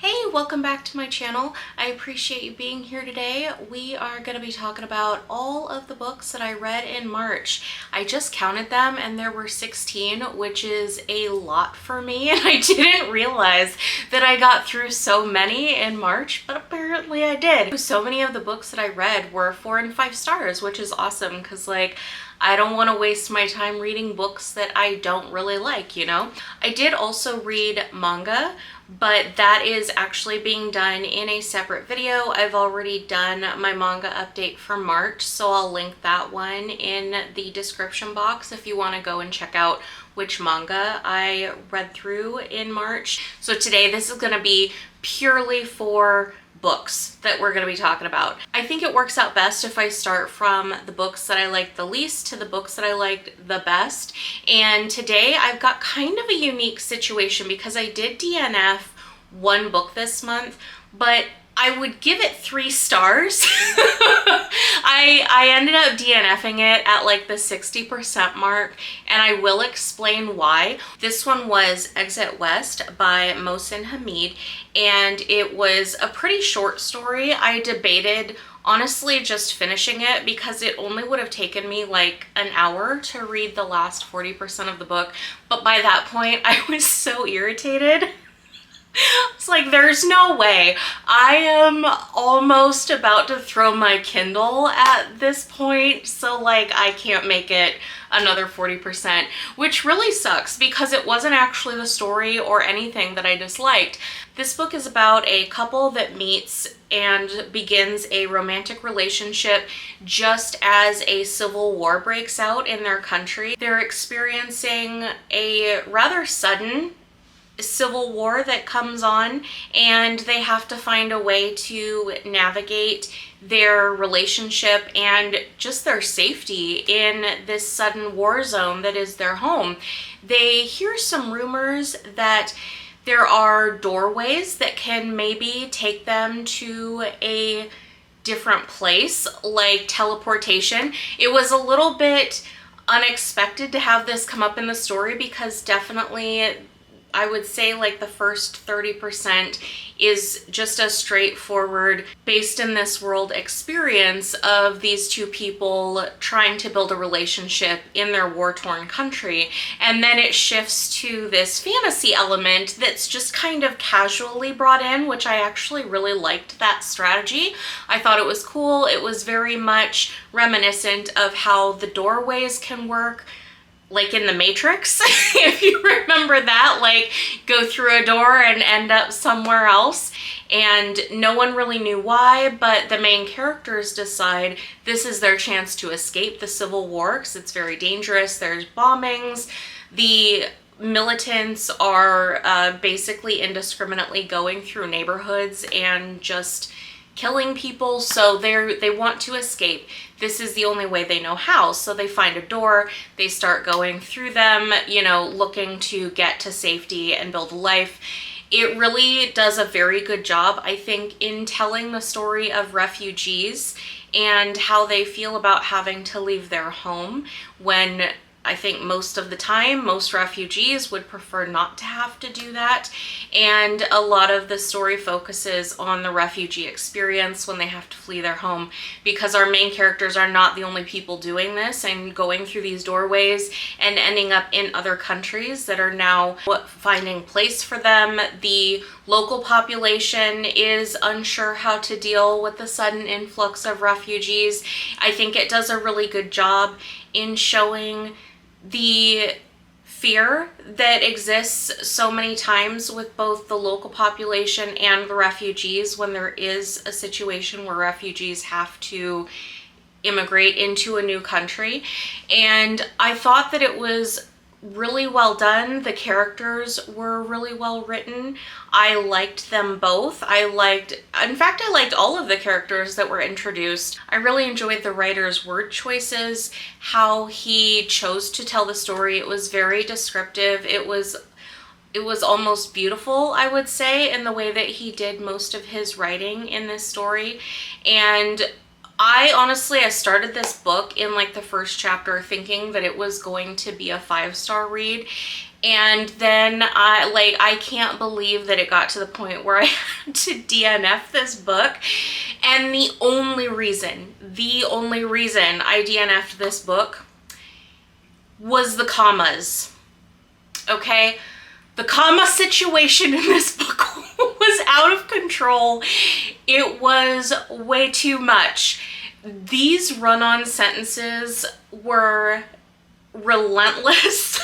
Hey, welcome back to my channel. I appreciate you being here today. We are going to be talking about all of the books that I read in March. I just counted them and there were 16, which is a lot for me. And I didn't realize that I got through so many in March, but apparently I did. So many of the books that I read were 4 and 5 stars, which is awesome because I don't want to waste my time reading books that I don't really like, you know? I did also read manga, but that is actually being done in a separate video. I've already done my manga update for March, so I'll link that one in the description box if you want to go and check out which manga I read through in March. So today this is going to be purely for books that we're going to be talking about. I think it works out best if I start from the books that I liked the least to the books that I liked the best. And today I've got kind of a unique situation because I did DNF one book this month, but I would give it 3 stars. I ended up DNFing it at like the 60% mark, and I will explain why. This one was Exit West by Mohsin Hamid, and it was a pretty short story. I debated honestly just finishing it because it only would have taken me like an hour to read the last 40% of the book, but by that point I was so irritated. It's like, there's no way. I am almost about to throw my Kindle at this point, so like I can't make it another 40%, which really sucks because it wasn't actually the story or anything that I disliked. This book is about a couple that meets and begins a romantic relationship just as a civil war breaks out in their country. They're experiencing a rather sudden civil war that comes on, and they have to find a way to navigate their relationship and just their safety in this sudden war zone that is their home. They hear some rumors that there are doorways that can maybe take them to a different place, like teleportation. It was a little bit unexpected to have this come up in the story because definitely I would say like the first 30% is just a straightforward based in this world experience of these two people trying to build a relationship in their war-torn country. And then it shifts to this fantasy element that's just kind of casually brought in, which I actually really liked that strategy. I thought it was cool. It was very much reminiscent of how the doorways can work, like in the Matrix, if you remember that, like go through a door and end up somewhere else. And no one really knew why, but the main characters decide this is their chance to escape the civil war because it's very dangerous. There's bombings. The militants are basically indiscriminately going through neighborhoods and just killing people, so they want to escape. This is the only way they know how, so they find a door, they start going through them, you know, looking to get to safety and build a life. It really does a very good job, I think, in telling the story of refugees and how they feel about having to leave their home when I think most of the time, most refugees would prefer not to have to do that. And a lot of the story focuses on the refugee experience when they have to flee their home, because our main characters are not the only people doing this and going through these doorways and ending up in other countries that are now finding place for them. The local population is unsure how to deal with the sudden influx of refugees. I think it does a really good job in showing the fear that exists so many times with both the local population and the refugees when there is a situation where refugees have to immigrate into a new country. And I thought that it was really well done. The characters were really well written. I liked them both. In fact, I liked all of the characters that were introduced. I really enjoyed the writer's word choices, how he chose to tell the story. It was very descriptive. It was almost beautiful, I would say, in the way that he did most of his writing in this story. And I started this book in like the first chapter thinking that it was going to be a 5-star read. And then I can't believe that it got to the point where I had to DNF this book. And the only reason I DNF'd this book was the commas. Okay? The comma situation in this book was out of control. It was way too much. These run-on sentences were relentless.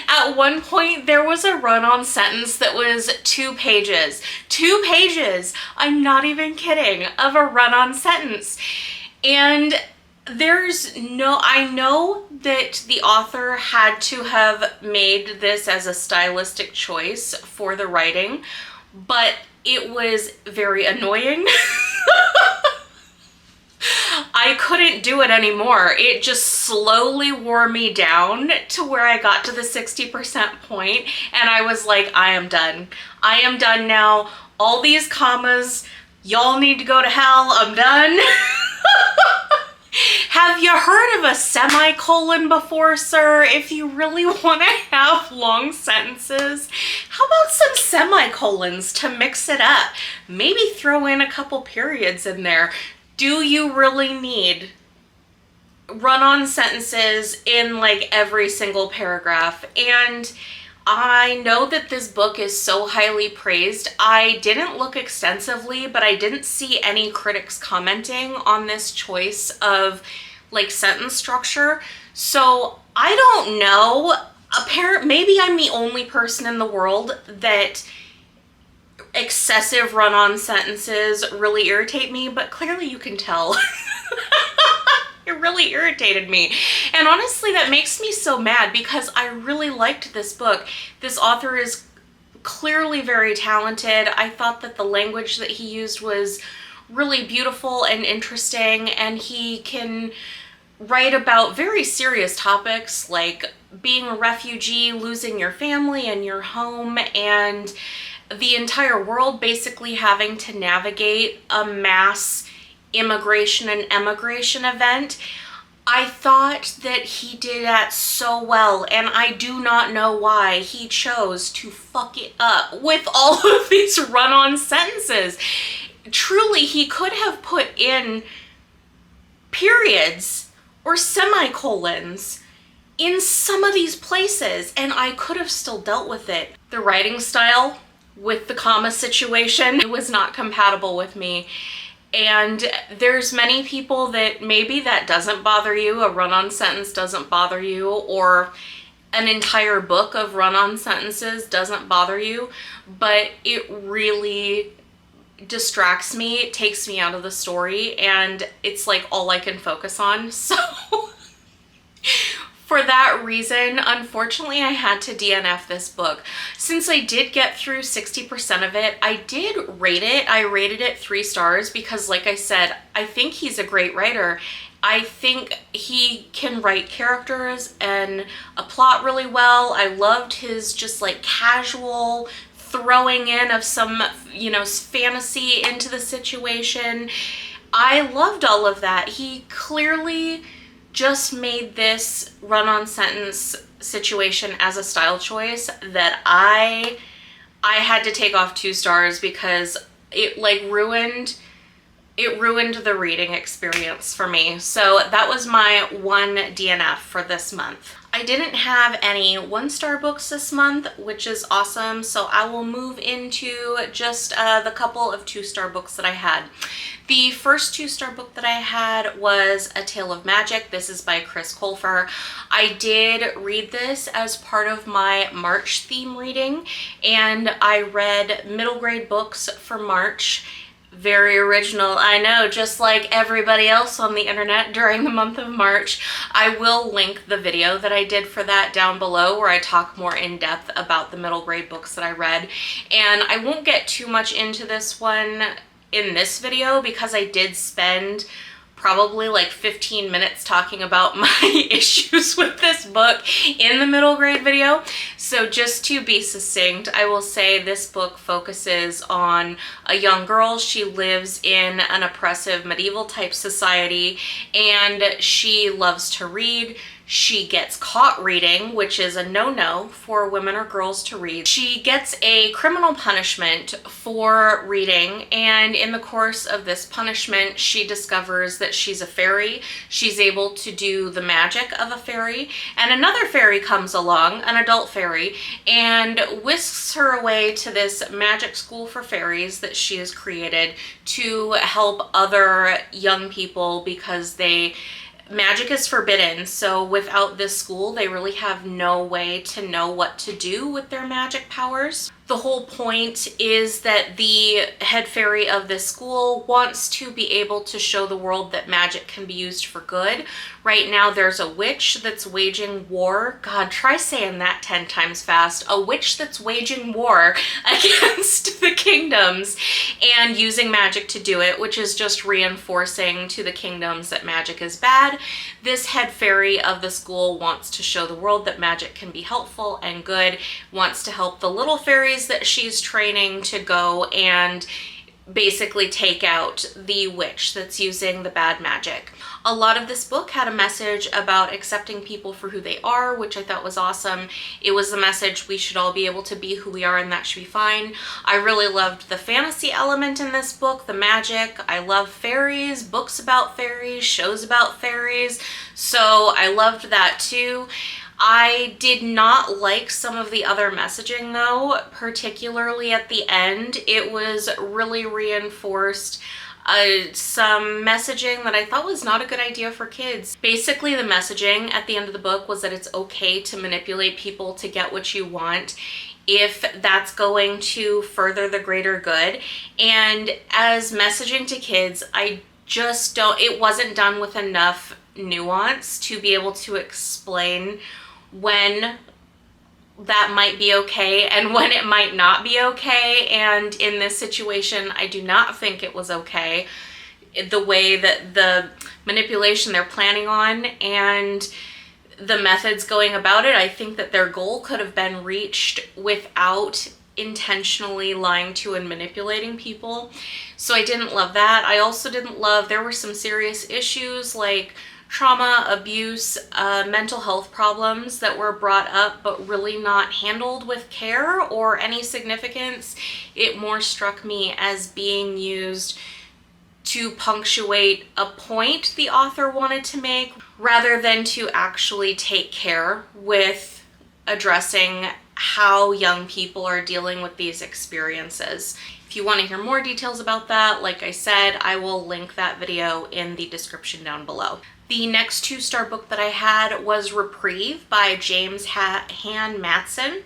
At one point, there was a run-on sentence that was 2 pages. 2 pages! I'm not even kidding, of a run-on sentence. And I know that the author had to have made this as a stylistic choice for the writing, but it was very annoying. I couldn't do it anymore. It just slowly wore me down to where I got to the 60% point, and I was like, I am done. I am done now. All these commas, y'all need to go to hell. I'm done. Have you heard of a semicolon before, sir? If you really want to have long sentences, how about some semicolons to mix it up? Maybe throw in a couple periods in there. Do you really need run-on sentences in like every single paragraph? And I know that this book is so highly praised. I didn't look extensively, but I didn't see any critics commenting on this choice of like sentence structure. So I don't know. Maybe I'm the only person in the world that excessive run-on sentences really irritate me, but clearly you can tell. It really irritated me. And honestly, that makes me so mad because I really liked this book. This author is clearly very talented. I thought that the language that he used was really beautiful and interesting, and he can write about very serious topics like being a refugee, losing your family and your home, and the entire world basically having to navigate a mass immigration and emigration event. I thought that he did that so well, and I do not know why he chose to fuck it up with all of these run-on sentences. Truly, he could have put in periods or semicolons in some of these places, and I could have still dealt with it. The writing style with the comma situation, it was not compatible with me. And there's many people that maybe that doesn't bother you, a run-on sentence doesn't bother you, or an entire book of run-on sentences doesn't bother you, but it really distracts me, it takes me out of the story, and it's like all I can focus on. So for that reason, unfortunately, I had to DNF this book. Since I did get through 60% of it, I did rate it. I rated it 3 stars because, like I said, I think he's a great writer. I think he can write characters and a plot really well. I loved his just like casual throwing in of some, you know, fantasy into the situation. I loved all of that. He clearly just made this run-on sentence situation as a style choice that I had to take off 2 stars because it like ruined the reading experience for me. So that was my 1 DNF for this month. I didn't have any 1-star books this month, which is awesome. So I will move into just the couple of 2-star books that I had. The first 2-star book that I had was A Tale of Magic. This is by Colfer. I did read this as part of my March theme reading, and I read middle grade books for March. Very original, I know, just like everybody else on the internet during the month of March. I will link the video that I did for that down below where I talk more in depth about the middle grade books that I read. And I won't get too much into this one in this video because I did spend probably like 15 minutes talking about my issues with this book in the middle grade video. So just to be succinct, I will say this book focuses on a young girl. She lives in an oppressive medieval type society and she loves to read. She gets caught reading, which is a no-no for women or girls to read. She gets a criminal punishment for reading, and in the course of this punishment, she discovers that she's a fairy. She's able to do the magic of a fairy, and another fairy comes along, an adult fairy, and whisks her away to this magic school for fairies that she has created to help other young people because magic is forbidden, so without this school, they really have no way to know what to do with their magic powers. The whole point is that the head fairy of this school wants to be able to show the world that magic can be used for good. Right now, there's a witch that's waging war. God, try saying that 10 times fast. A witch that's waging war against the kingdoms and using magic to do it, which is just reinforcing to the kingdoms that magic is bad. This head fairy of the school wants to show the world that magic can be helpful and good, wants to help the little fairies that she's training to go and basically take out the witch that's using the bad magic. A lot of this book had a message about accepting people for who they are, which I thought was awesome. It was the message we should all be able to be who we are and that should be fine. I really loved the fantasy element in this book, the magic. I love fairies, books about fairies, shows about fairies, so I loved that too. I did not like some of the other messaging though, particularly at the end. It was really reinforced some messaging that I thought was not a good idea for kids. Basically, the messaging at the end of the book was that it's okay to manipulate people to get what you want if that's going to further the greater good. And as messaging to kids, I just don't, it wasn't done with enough nuance to be able to explain when that might be okay and when it might not be okay. And in this situation, I do not think it was okay. The way that the manipulation they're planning on and the methods going about it, I think that their goal could have been reached without intentionally lying to and manipulating people. So I didn't love that. I also didn't love, there were some serious issues like trauma, abuse, mental health problems that were brought up but really not handled with care or any significance. It more struck me as being used to punctuate a point the author wanted to make rather than to actually take care with addressing how young people are dealing with these experiences. If you want to hear more details about that, like I said, I will link that video in the description down below. The next 2-star book that I had was Reprieve by James Han Mattson.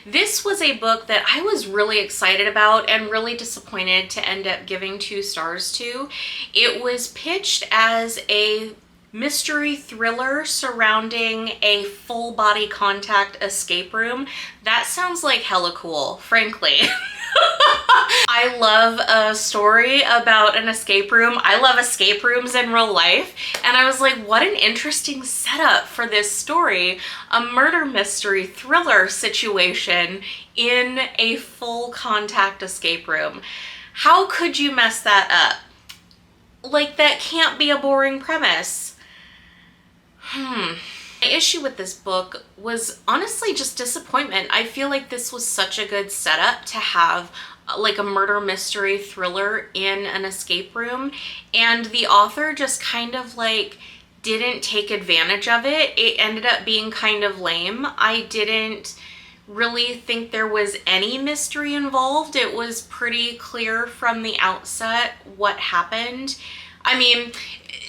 This was a book that I was really excited about and really disappointed to end up giving 2 stars to. It was pitched as a mystery thriller surrounding a full body contact escape room. That sounds like hella cool, frankly. I love a story about an escape room. I love escape rooms in real life. And I was like, what an interesting setup for this story. A murder mystery thriller situation in a full contact escape room. How could you mess that up? Like, that can't be a boring premise. My issue with this book was honestly just disappointment. I feel like this was such a good setup to have like a murder mystery thriller in an escape room, and the author just kind of like didn't take advantage of it. It ended up being kind of lame. I didn't really think there was any mystery involved. It was pretty clear from the outset what happened. I mean,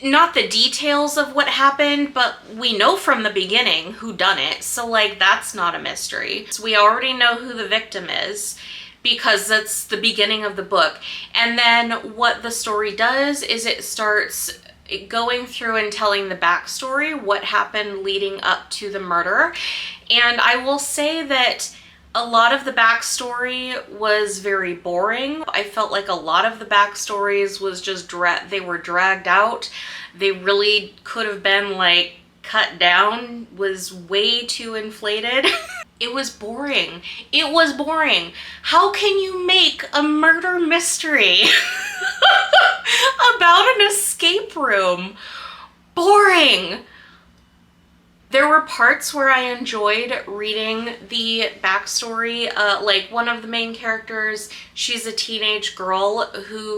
not the details of what happened, but we know from the beginning who done it. So like, that's not a mystery. So we already know who the victim is because that's the beginning of the book. And then what the story does is it starts going through and telling the backstory, what happened leading up to the murder. And I will say that a lot of the backstory was very boring. I felt like a lot of the backstories was just they were dragged out. They really could have been like cut down, was way too inflated. It was boring. It was boring. How can you make a murder mystery about an escape room? Boring. There were parts where I enjoyed reading the backstory. Like one of the main characters, she's a teenage girl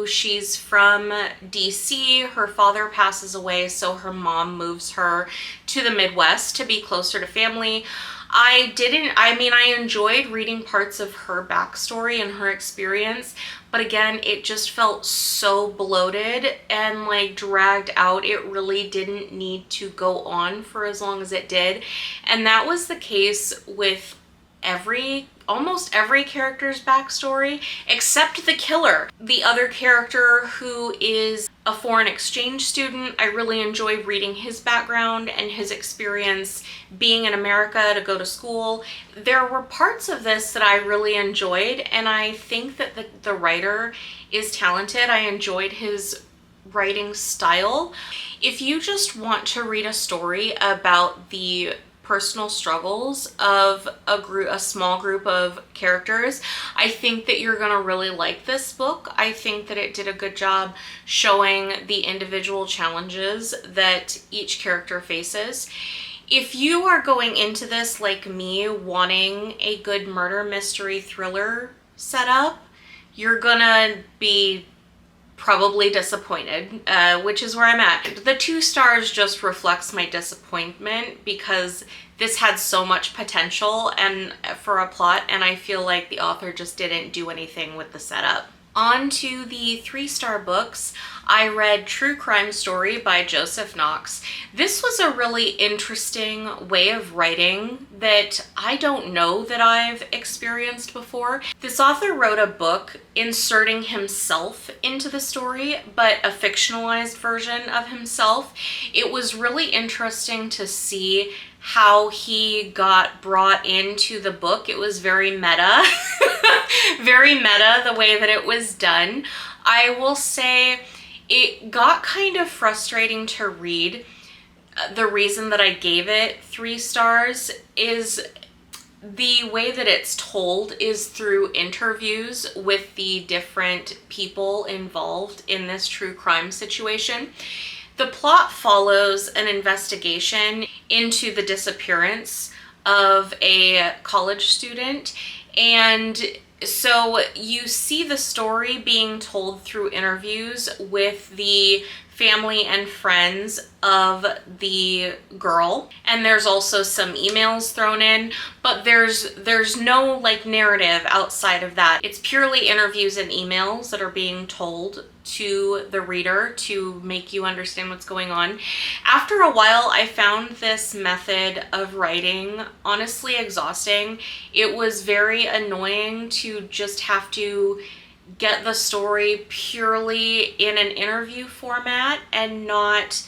she's from DC. Her father passes away, so her mom moves her to the Midwest to be closer to family. I enjoyed reading parts of her backstory and her experience, but again, it just felt so bloated and like dragged out. It really didn't need to go on for as long as it did. And that was the case with almost every character's backstory except the killer. The other character, who is a foreign exchange student, I really enjoyed reading his background and his experience being in America to go to school. There were parts of this that I really enjoyed, and I think that the writer is talented. I enjoyed his writing style. If you just want to read a story about the personal struggles of a small group of characters, I think that you're gonna really like this book. I think that it did a good job showing the individual challenges that each character faces. If you are going into this like me, wanting a good murder mystery thriller setup, you're gonna be probably disappointed, which is where I'm at. The 2 stars just reflects my disappointment because this had so much potential and for a plot, and I feel like the author just didn't do anything with the setup. On to the 3-star books. I read True Crime Story by Joseph Knox. This was a really interesting way of writing that I don't know that I've experienced before. This author wrote a book inserting himself into the story, but a fictionalized version of himself. It was really interesting to see how he got brought into the book. It was very meta, very meta the way that it was done. I will say it got kind of frustrating to read. The reason that I gave it 3 stars is the way that it's told is through interviews with the different people involved in this true crime situation. The plot follows an investigation into the disappearance of a college student, and so you see the story being told through interviews with the family and friends of the girl, and there's also some emails thrown in, but there's no like narrative outside of that. It's purely interviews and emails that are being told to the reader to make you understand what's going on. After a while, I found this method of writing honestly exhausting. It was very annoying to just have to get the story purely in an interview format and not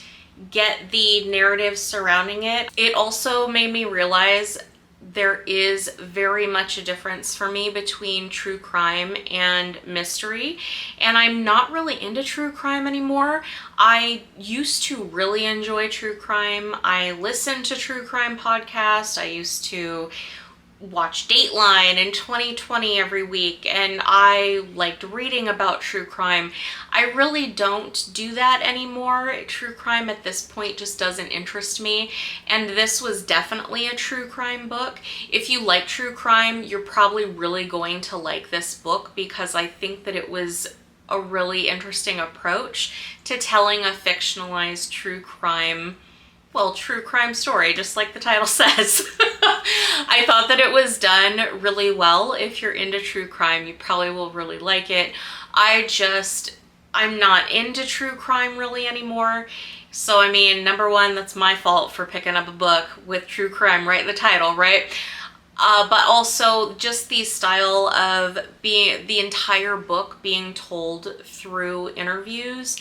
get the narrative surrounding it. It also made me realize there is very much a difference for me between true crime and mystery, and I'm not really into true crime anymore. I used to really enjoy true crime. I listened to true crime podcasts. I used to watch Dateline in 2020 every week, and I liked reading about true crime. I really don't do that anymore. True crime at this point just doesn't interest me, and this was definitely a true crime book. If you like true crime, you're probably really going to like this book because I think that it was a really interesting approach to telling a fictionalized true crime story, just like the title says. I thought that it was done really well. If you're into true crime, you probably will really like it. I'm not into true crime really anymore. So, I mean, number one, that's my fault for picking up a book with true crime right in the title, right? But also just the style of the entire book being told through interviews.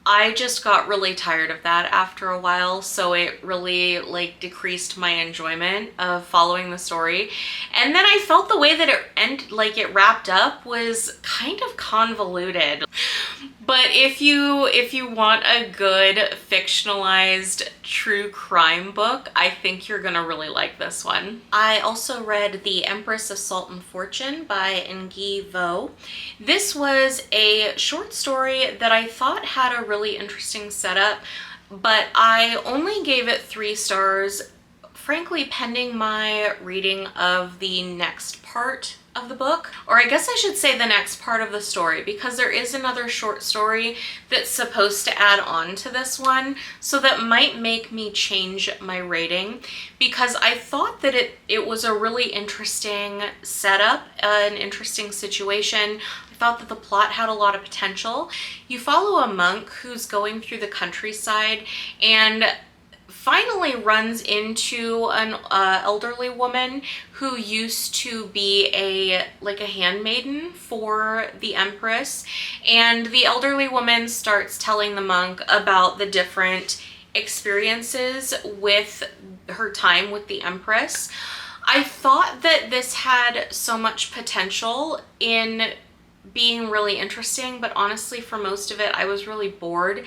I just got really tired of that after a while, so it really like decreased my enjoyment of following the story. And then I felt the way that it wrapped up was kind of convoluted. But if you want a good fictionalized true crime book, I think you're gonna really like this one. I also read The Empress of Salt and Fortune by Nghi. This was a short story that I thought had a really interesting setup, but I only gave it 3 stars, frankly, pending my reading of the next part of the book, or I guess I should say the next part of the story, because there is another short story that's supposed to add on to this one, so that might make me change my rating, because I thought that it was a really interesting setup, an interesting situation. I thought that the plot had a lot of potential. You follow a monk who's going through the countryside and finally runs into an elderly woman who used to be a handmaiden for the Empress, and the elderly woman starts telling the monk about the different experiences with her time with the Empress. I thought that this had so much potential in being really interesting, but honestly, for most of it, I was really bored.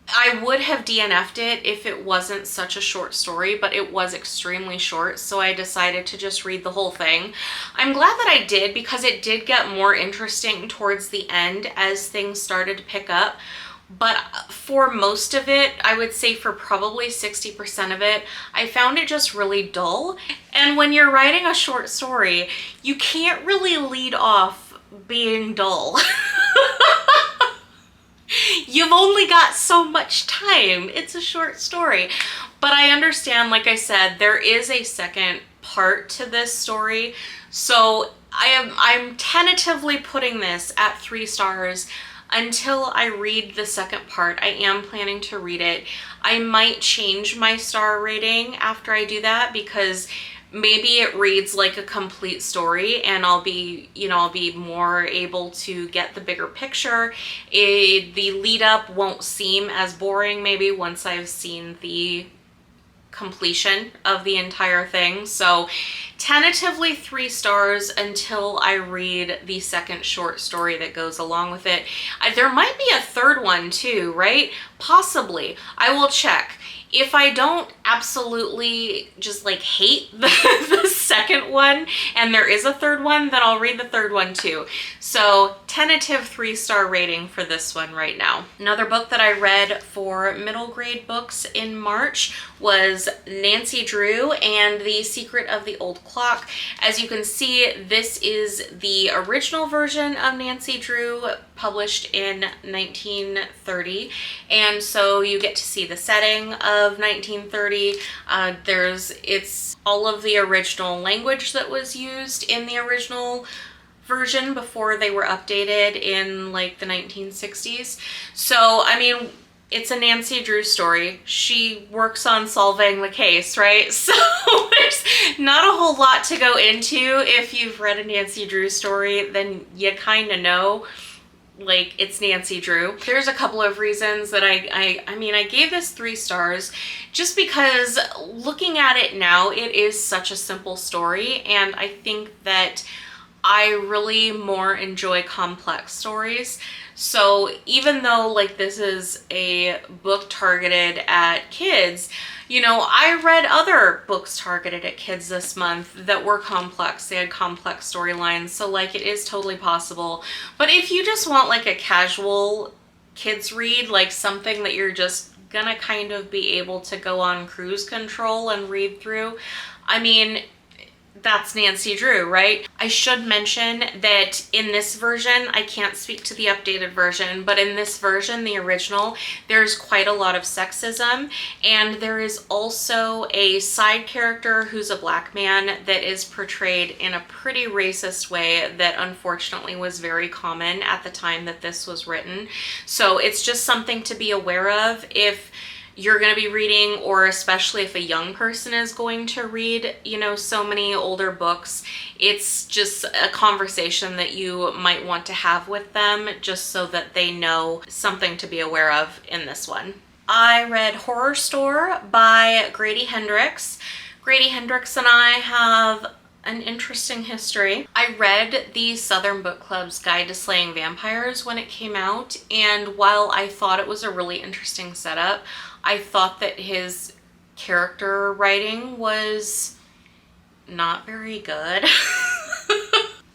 I would have DNF'd it if it wasn't such a short story, but it was extremely short, so I decided to just read the whole thing. I'm glad that I did, because it did get more interesting towards the end as things started to pick up. But for most of it, I would say for probably 60% of it, I found it just really dull. And when you're writing a short story, you can't really lead off being dull. You've only got so much time. It's a short story. But I understand, like I said, there is a second part to this story. So I'm tentatively putting this at 3 stars until I read the second part. I am planning to read it. I might change my star rating after I do that, because maybe it reads like a complete story and I'll be more able to get the bigger picture. The lead up won't seem as boring maybe once I've seen the completion of the entire thing. So tentatively 3 stars until I read the second short story that goes along with it. There might be a third one too, right? Possibly. I will check. If I don't absolutely just hate the second one and there is a third one, then I'll read the third one too. So tentative 3-star rating for this one right now. Another book that I read for middle grade books in March was Nancy Drew and The Secret of the Old Clock. As you can see, this is the original version of Nancy Drew, published in 1930, and so you get to see the setting of 1930. It's all of the original language that was used in the original version before they were updated in the 1960s. So I mean, it's a Nancy Drew story. She works on solving the case, right? So there's not a whole lot to go into. If you've read a Nancy Drew story, then you kind of know it's Nancy Drew. There's a couple of reasons that I gave this 3 stars, just because looking at it now, it is such a simple story, and I think that I really more enjoy complex stories. So even though this is a book targeted at kids, I read other books targeted at kids this month that were complex. They had complex storylines, so it is totally possible. But if you just want a casual kids read, something that you're just gonna kind of be able to go on cruise control and read through, I mean, that's Nancy Drew, right? I should mention that in this version, I can't speak to the updated version, but in this version, the original, there's quite a lot of sexism, and there is also a side character who's a black man that is portrayed in a pretty racist way that unfortunately was very common at the time that this was written. So it's just something to be aware of if you're going to be reading, or especially if a young person is going to read, so many older books. It's just a conversation that you might want to have with them, just so that they know something to be aware of in this one. I read Horrorstor by Grady Hendrix. Grady Hendrix and I have an interesting history. I read the Southern Book Club's Guide to Slaying Vampires when it came out, and while I thought it was a really interesting setup, I thought that his character writing was not very good.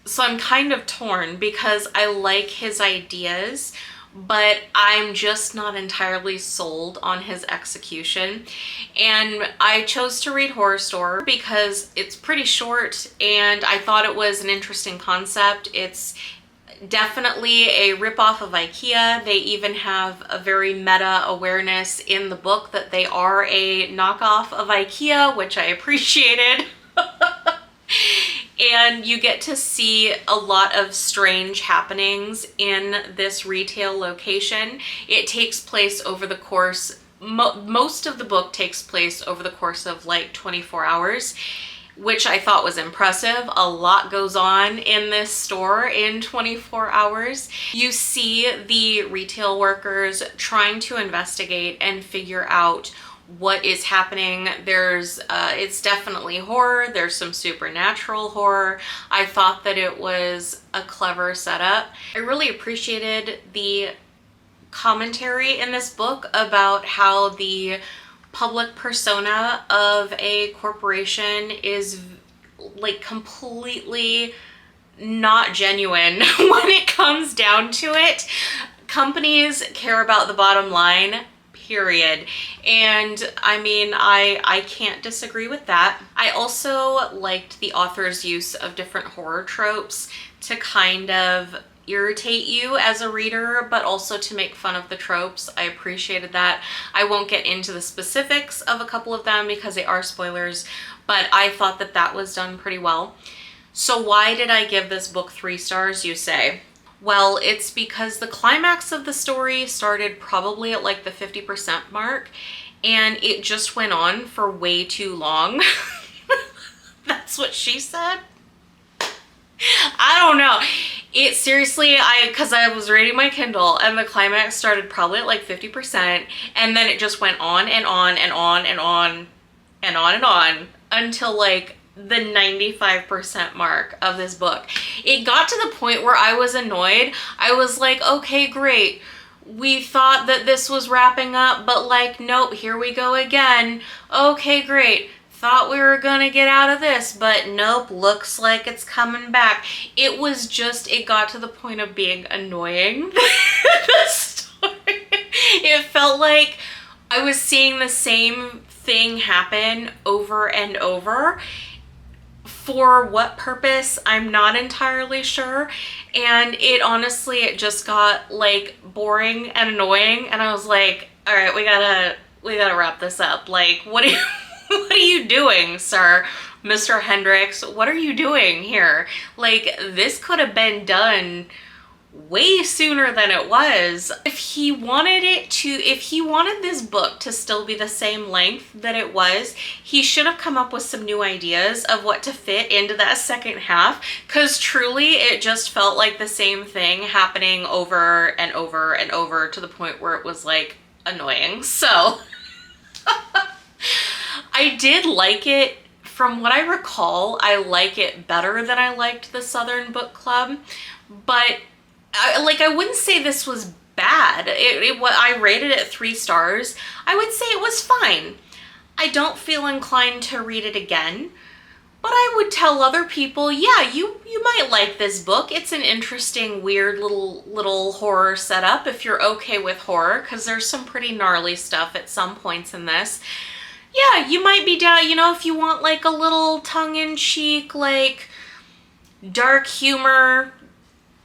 So I'm kind of torn because I like his ideas, but I'm just not entirely sold on his execution. And I chose to read Horrorstor because it's pretty short and I thought it was an interesting concept. It's definitely a ripoff of IKEA. They even have a very meta awareness in the book that they are a knockoff of IKEA, which I appreciated. And you get to see a lot of strange happenings in this retail location. It takes place over the course, most of the book takes place over the course of like 24 hours, which I thought was impressive. A lot goes on in this store in 24 hours. You see the retail workers trying to investigate and figure out what is happening. It's definitely horror. There's some supernatural horror. I thought that it was a clever setup. I really appreciated the commentary in this book about how the public persona of a corporation is like completely not genuine when it comes down to it. Companies care about the bottom line, period. And I mean, I can't disagree with that. I also liked the author's use of different horror tropes to kind of irritate you as a reader, but also to make fun of the tropes. I appreciated that. I won't get into the specifics of a couple of them because they are spoilers, but I thought that that was done pretty well. So why did I give this book 3 stars, you say? Well, it's because the climax of the story started probably at like the 50% mark, and it just went on for way too long. That's what she said. I don't know. It seriously, because I was reading my Kindle and the climax started probably at like 50%, and then it just went on and on and on and on and on and on until like the 95% mark of this book. It got to the point where I was annoyed. I was like, okay, great. We thought that this was wrapping up, but like, nope, here we go again. Okay, great. Thought we were gonna get out of this, but nope, looks like it's coming back. It was just, it got to the point of being annoying. The story. It felt like I was seeing the same thing happen over and over. For what purpose, I'm not entirely sure. And it honestly, it just got like boring and annoying. And I was like, all right, we gotta wrap this up. Like, what are you doing, sir? Mr. Hendricks, what are you doing here? Like, this could have been done way sooner than it was. If he wanted this book to still be the same length that it was, he should have come up with some new ideas of what to fit into that second half, because truly it just felt like the same thing happening over and over and over to the point where it was like annoying. So I did like it. From what I recall, I like it better than I liked the Southern Book Club, but I wouldn't say this was bad. I rated it 3 stars. I would say it was fine. I don't feel inclined to read it again, but I would tell other people, yeah, you might like this book. It's an interesting, weird little horror setup if you're okay with horror, because there's some pretty gnarly stuff at some points in this. Yeah, you might be down, you know, if you want like a little tongue-in-cheek, like dark humor,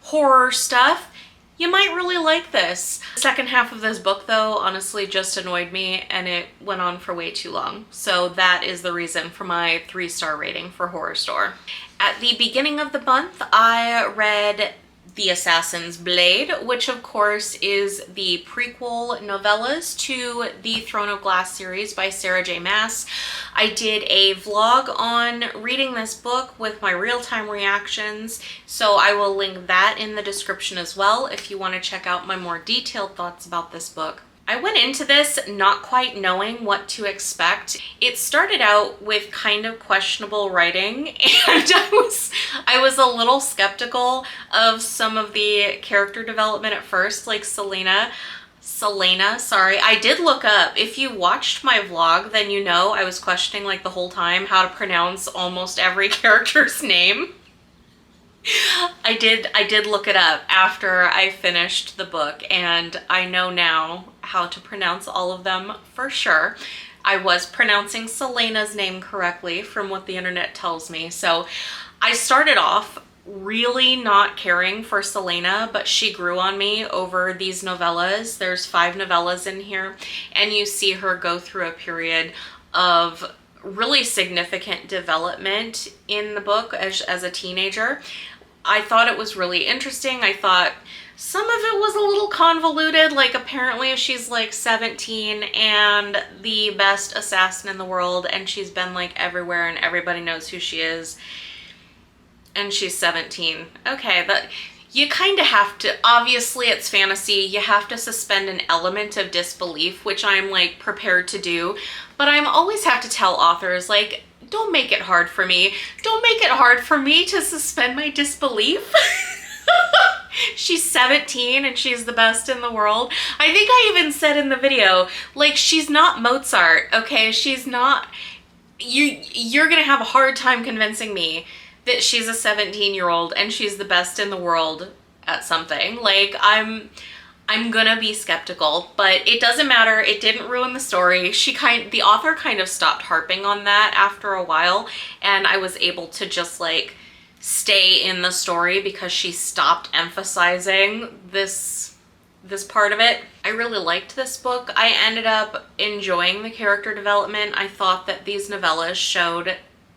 horror stuff, you might really like this. The second half of this book, though, honestly just annoyed me, and it went on for way too long. So that is the reason for my 3-star rating for Horrorstor. At the beginning of the month, I read The Assassin's Blade, which of course is the prequel novellas to the Throne of Glass series by Sarah J. Maas. I did a vlog on reading this book with my real-time reactions, so I will link that in the description as well if you want to check out my more detailed thoughts about this book. I went into this not quite knowing what to expect. It started out with kind of questionable writing, and I was a little skeptical of some of the character development at first, like Selena, sorry. I did look up. If you watched my vlog, then you know I was questioning like the whole time how to pronounce almost every character's name. I did look it up after I finished the book, and I know now how to pronounce all of them for sure. I was pronouncing Selena's name correctly from what the internet tells me. So I started off really not caring for Selena, but she grew on me over these novellas. There's 5 novellas in here, and you see her go through a period of really significant development in the book as a teenager. I thought it was really interesting. I thought some of it was a little convoluted, like apparently she's like 17 and the best assassin in the world, and she's been like everywhere and everybody knows who she is, and she's 17. Okay, but you kind of have to, obviously it's fantasy, you have to suspend an element of disbelief, which I'm like prepared to do, but I'm always have to tell authors, like, don't make it hard for me. Don't make it hard for me to suspend my disbelief. She's 17 and she's the best in the world. I think I even said in the video, like, she's not Mozart, okay? She's not, you're gonna have a hard time convincing me that she's a 17-year-old and she's the best in the world at something. Like, I'm gonna be skeptical, but it doesn't matter. It didn't ruin the story. The author kind of stopped harping on that after a while, and I was able to just like stay in the story because she stopped emphasizing this part of it. I really liked this book. I ended up enjoying the character development. I thought that these novellas showed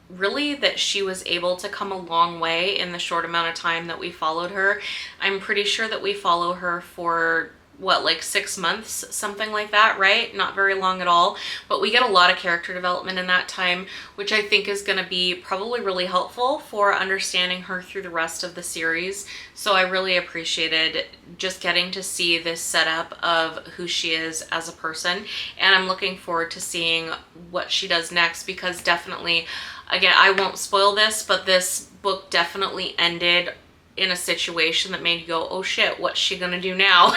really that she was able to come a long way in the short amount of time that we followed her. I'm pretty sure that we follow her for what, like 6 months, something like that, right? Not very long at all, but we get a lot of character development in that time, which I think is going to be probably really helpful for understanding her through the rest of the series. So I really appreciated just getting to see this setup of who she is as a person, and I'm looking forward to seeing what she does next, because definitely, again, I won't spoil this, but this book definitely ended in a situation that made you go, oh shit, what's she gonna do now?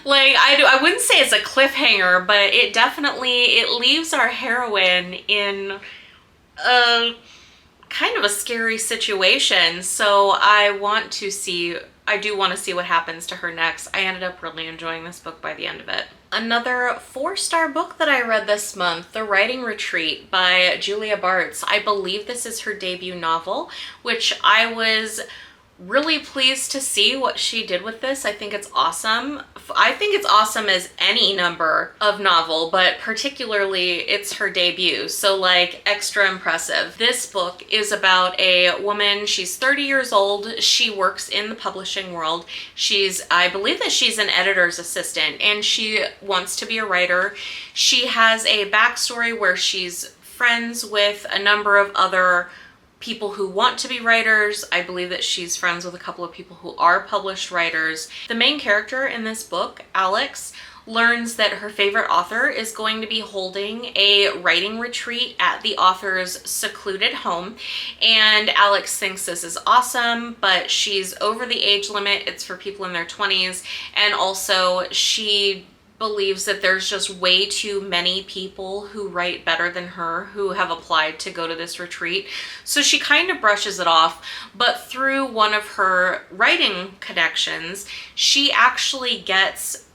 Like, I wouldn't say it's a cliffhanger, but it leaves our heroine in a kind of a scary situation. So I do want to see what happens to her next. I ended up really enjoying this book by the end of it. Another 4-star book that I read this month, The Writing Retreat by Julia Bartz. I believe this is her debut novel, which I was really pleased to see what she did with this. I think it's awesome. I think it's awesome as any number of novel, but particularly it's her debut, so like extra impressive. This book is about a woman. She's 30 years old. She works in the publishing world. I believe that she's an editor's assistant, and she wants to be a writer. She has a backstory where she's friends with a number of other people who want to be writers. I believe that she's friends with a couple of people who are published writers. The main character in this book, Alex, learns that her favorite author is going to be holding a writing retreat at the author's secluded home, and Alex thinks this is awesome, but she's over the age limit. It's for people in their 20s, and also she believes that there's just way too many people who write better than her who have applied to go to this retreat. So she kind of brushes it off, but through one of her writing connections, she actually gets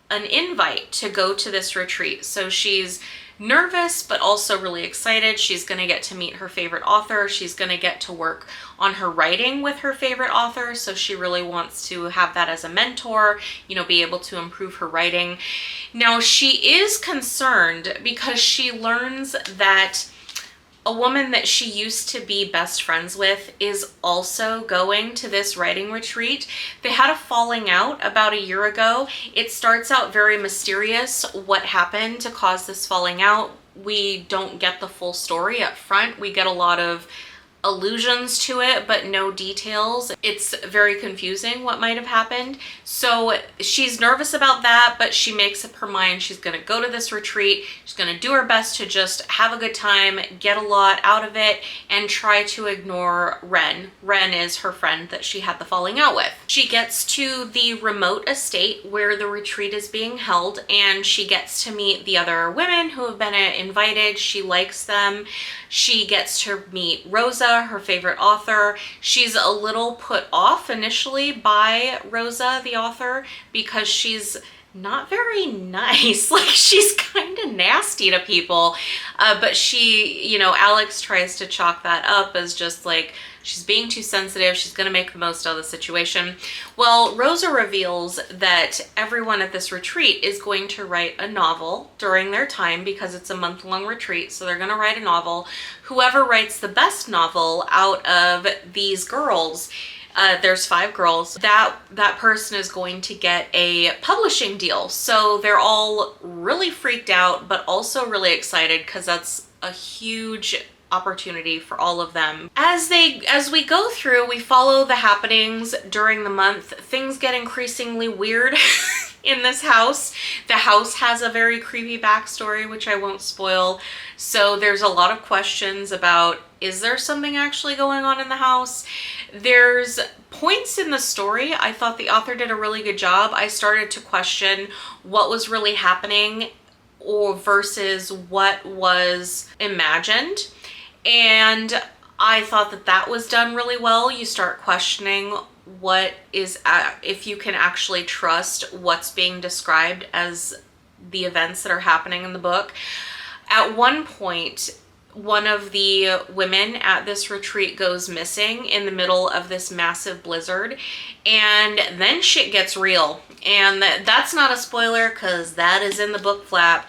an invite to go to this retreat. So she's nervous, but also really excited. She's going to get to meet her favorite author. She's going to get to work on her writing with her favorite author. So she really wants to have that as a mentor, you know, be able to improve her writing. Now, she is concerned because she learns that a woman that she used to be best friends with is also going to this writing retreat. They had a falling out about a year ago. It starts out very mysterious what happened to cause this falling out. We don't get the full story up front. We get a lot of allusions to it, but no details. It's very confusing what might have happened. So she's nervous about that, but she makes up her mind. She's gonna go to this retreat. She's gonna do her best to just have a good time, get a lot out of it, and try to ignore Ren. Ren is her friend that she had the falling out with. She gets to the remote estate where the retreat is being held, and she gets to meet the other women who have been invited. She likes them. She gets to meet Rosa, her favorite author. She's a little put off initially by Rosa, the author, because she's not very nice. Like, she's kind of nasty to people. But she, you know, Alex tries to chalk that up as just like, she's being too sensitive. She's going to make the most out of the situation. Well, Rosa reveals that everyone at this retreat is going to write a novel during their time because it's a month-long retreat. So they're going to write a novel. Whoever writes the best novel out of these girls, there's 5 girls, that person is going to get a publishing deal. So they're all really freaked out, but also really excited because that's a huge opportunity for all of them. As we go through, we follow the happenings during the month. Things get increasingly weird in this house. The house has a very creepy backstory, which I won't spoil. So there's a lot of questions about, is there something actually going on in the house? There's points in the story I thought the author did a really good job. I started to question what was really happening or versus what was imagined. And I thought that was done really well. You start questioning what is, if you can actually trust what's being described as the events that are happening in the book. At one point, one of the women at this retreat goes missing in the middle of this massive blizzard, and then shit gets real. And that's not a spoiler because that is in the book flap.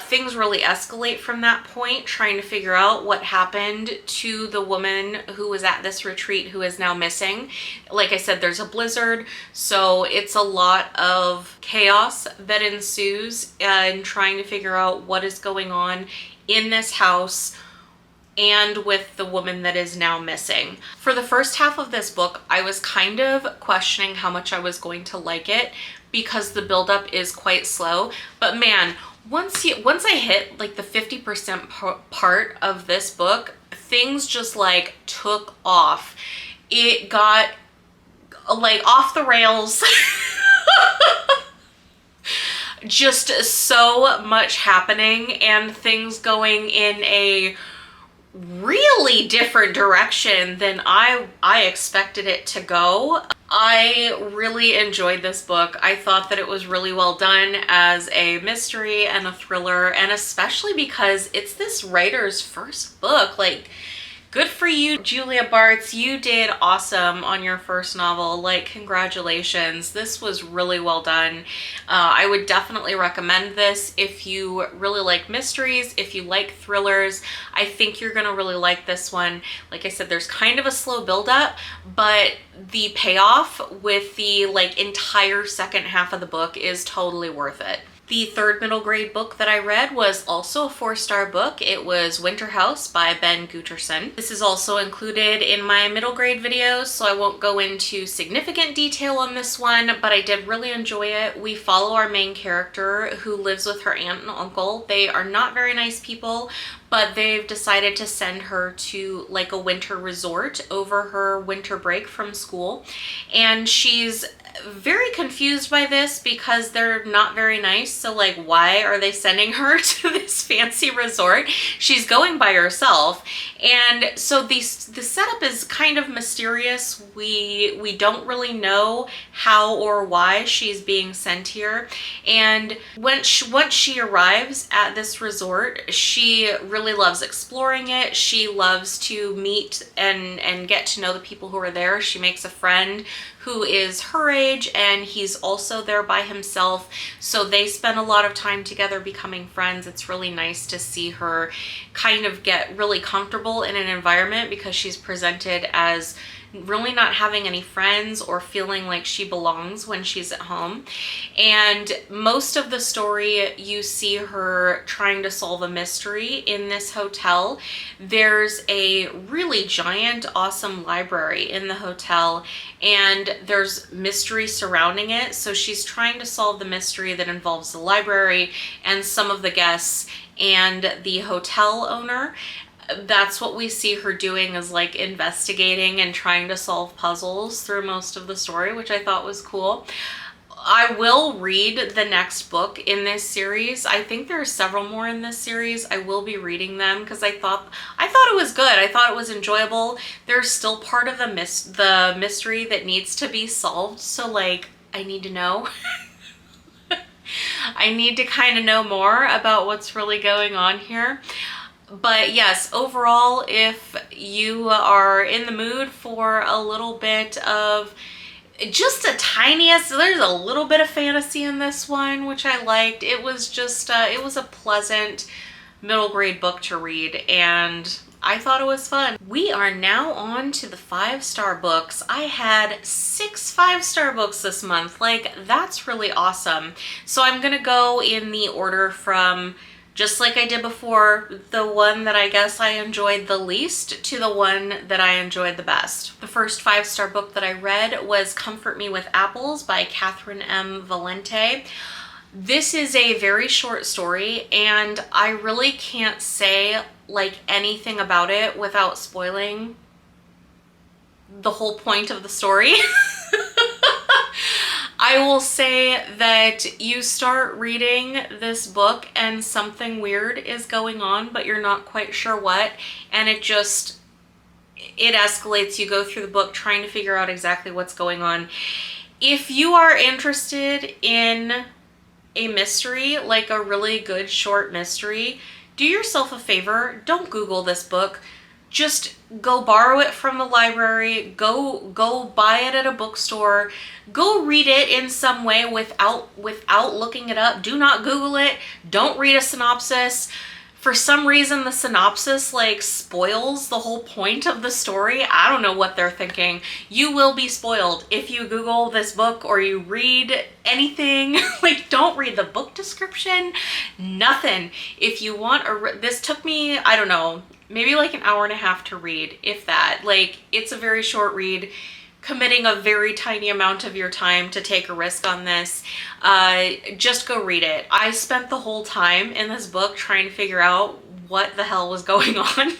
Things really escalate from that point, trying to figure out what happened to the woman who was at this retreat who is now missing. Like I said, there's a blizzard, so it's a lot of chaos that ensues in trying to figure out what is going on in this house and with the woman that is now missing. For the first half of this book, I was kind of questioning how much I was going to like it because the buildup is quite slow. But man, once I hit like the 50% part of this book, things just like took off. It got like off the rails. Just so much happening and things going in a really different direction than I expected it to go. I really enjoyed this book. I thought that it was really well done as a mystery and a thriller, and especially because it's this writer's first book. Like, good for you, Julia Bartz. You did awesome on your first novel. Like, congratulations. This was really well done. I would definitely recommend this if you really like mysteries, if you like thrillers. I think you're gonna really like this one. Like I said, there's kind of a slow buildup, but the payoff with the like entire second half of the book is totally worth it. The third middle grade book that I read was also a 4-star book. It was Winterhouse by Ben Guterson. This is also included in my middle grade videos, so I won't go into significant detail on this one, but I did really enjoy it. We follow our main character who lives with her aunt and uncle. They are not very nice people, but they've decided to send her to like a winter resort over her winter break from school. And she's very confused by this because they're not very nice. So like, why are they sending her to this fancy resort? She's going by herself. And so the setup is kind of mysterious. We don't really know how or why she's being sent here. And once she arrives at this resort, she really loves exploring it. She loves to meet and get to know the people who are there. She makes a friend who is her age, and he's also there by himself. So they spend a lot of time together becoming friends. It's really nice to see her kind of get really comfortable in an environment because she's presented as really not having any friends or feeling like she belongs when she's at home. And most of the story, you see her trying to solve a mystery in this hotel. There's a really giant, awesome library in the hotel, and there's mystery surrounding it. So she's trying to solve the mystery that involves the library and some of the guests and the hotel owner. That's what we see her doing, is like investigating and trying to solve puzzles through most of the story, which I thought was cool. I will read the next book in this series. I think there are several more in this series. I will be reading them because I thought it was good. I thought it was enjoyable. There's still part of the mystery that needs to be solved. So like, I need to know. I need to kind of know more about what's really going on here. But yes, overall, if you are in the mood for a little bit of just a tiniest, there's a little bit of fantasy in this one, which I liked. It was just, it was a pleasant middle grade book to read, and I thought it was fun. We are now on to the 5-star books. I had 6 5-star books this month. Like, that's really awesome. So I'm gonna go in the order from, just like I did before, the one that I guess I enjoyed the least to the one that I enjoyed the best. The first 5-star book that I read was Comfort Me with Apples by Catherynne M. Valente. This is a very short story, and I really can't say like anything about it without spoiling the whole point of the story. I will say that you start reading this book and something weird is going on, but you're not quite sure what, and it escalates. You go through the book trying to figure out exactly what's going on. If you are interested in a mystery, like a really good short mystery, do yourself a favor, don't Google this book. Just go borrow it from the library, go buy it at a bookstore, go read it in some way without looking it up. Do not Google it. Don't read a synopsis. For some reason, the synopsis like spoils the whole point of the story. I don't know what they're thinking. You will be spoiled if you Google this book or you read anything. Like, don't read the book description, nothing. If you want this took me, I don't know, maybe like an hour and a half to read, if that. Like, it's a very short read, committing a very tiny amount of your time to take a risk on this. Just go read it. I spent the whole time in this book trying to figure out what the hell was going on.